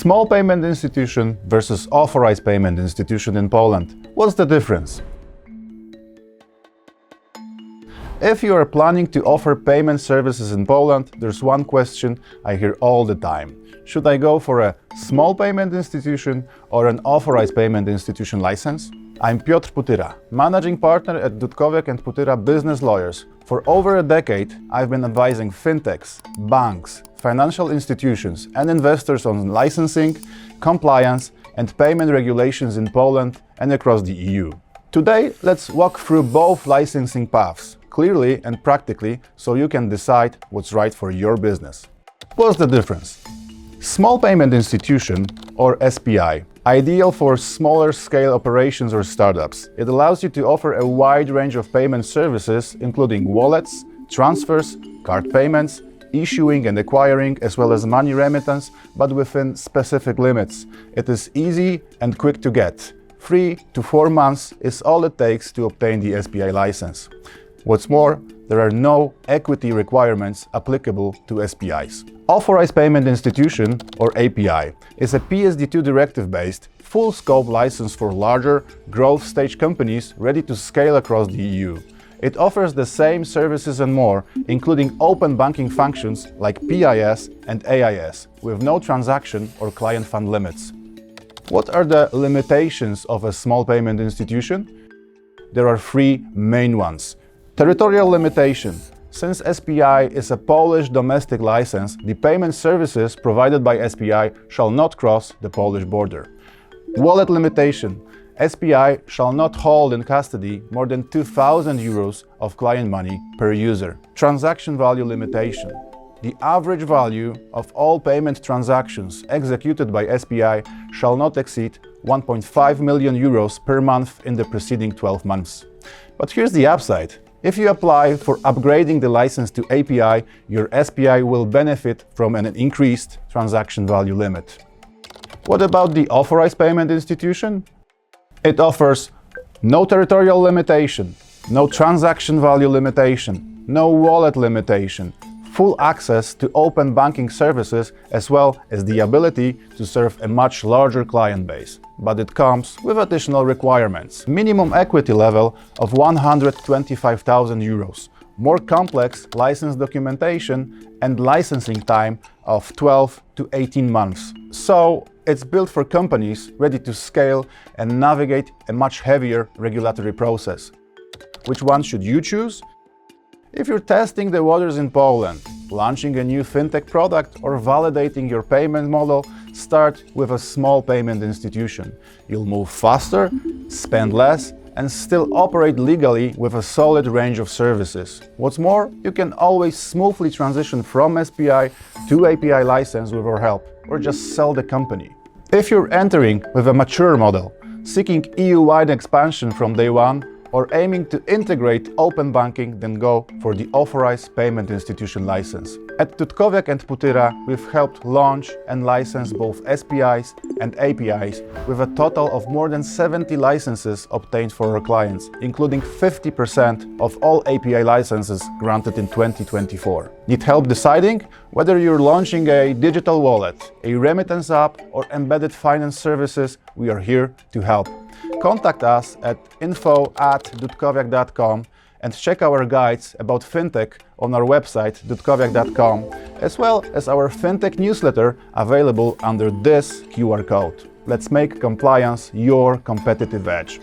Small payment institution versus authorized payment institution in Poland. What's the difference? If you are planning to offer payment services in Poland, there's one question I hear all the time. Should I go for a small payment institution or an authorized payment institution license? I'm Piotr Putyra, managing partner at Dudkowiak Putyra Business Lawyers. For over a decade, I've been advising fintechs, banks, financial institutions and investors on licensing, compliance and payment regulations in Poland and across the EU. Today, let's walk through both licensing paths, clearly and practically, so you can decide what's right for your business. What's the difference? Small payment institution, or SPI, ideal for smaller scale operations or startups. It allows you to offer a wide range of payment services, including wallets, transfers, card payments, issuing and acquiring, as well as money remittance, but within specific limits. It is easy and quick to get. 3 to 4 months is all it takes to obtain the SPI license. What's more, there are no equity requirements applicable to SPIs. Authorized Payment Institution, or API, is a PSD2 directive-based, full-scope license for larger, growth stage companies ready to scale across the EU. It offers the same services and more, including open banking functions like PIS and AIS, with no transaction or client fund limits. What are the limitations of a small payment institution? There are 3 main ones. Territorial limitation. Since SPI is a Polish domestic license, the payment services provided by SPI shall not cross the Polish border. Wallet limitation. SPI shall not hold in custody more than 2,000 euros of client money per user. Transaction value limitation. The average value of all payment transactions executed by SPI shall not exceed 1.5 million euros per month in the preceding 12 months. But here's the upside. If you apply for upgrading the license to API, your SPI will benefit from an increased transaction value limit. What about the authorized payment institution? It offers no territorial limitation, no transaction value limitation, no wallet limitation, full access to open banking services, as well as the ability to serve a much larger client base. But it comes with additional requirements. Minimum equity level of 125,000 euros, more complex license documentation and licensing time of 12 to 18 months. So it's built for companies ready to scale and navigate a much heavier regulatory process. Which one should you choose? If you're testing the waters in Poland, launching a new fintech product or validating your payment model, start with a small payment institution. You'll move faster, spend less, and still operate legally with a solid range of services. What's more, you can always smoothly transition from SPI to API license with our help, or just sell the company. If you're entering with a mature model, seeking EU-wide expansion from day one, or aiming to integrate open banking, then go for the Authorized Payment Institution license. At Dudkowiak Putyra, we've helped launch and license both SPIs and APIs with a total of more than 70 licenses obtained for our clients, including 50% of all API licenses granted in 2024. Need help deciding whether you're launching a digital wallet, a remittance app, or embedded finance services? We are here to help. Contact us at info@dudkowiak.com and check our guides about fintech on our website dudkowiak.com, as well as our fintech newsletter available under this QR code. Let's make compliance your competitive edge.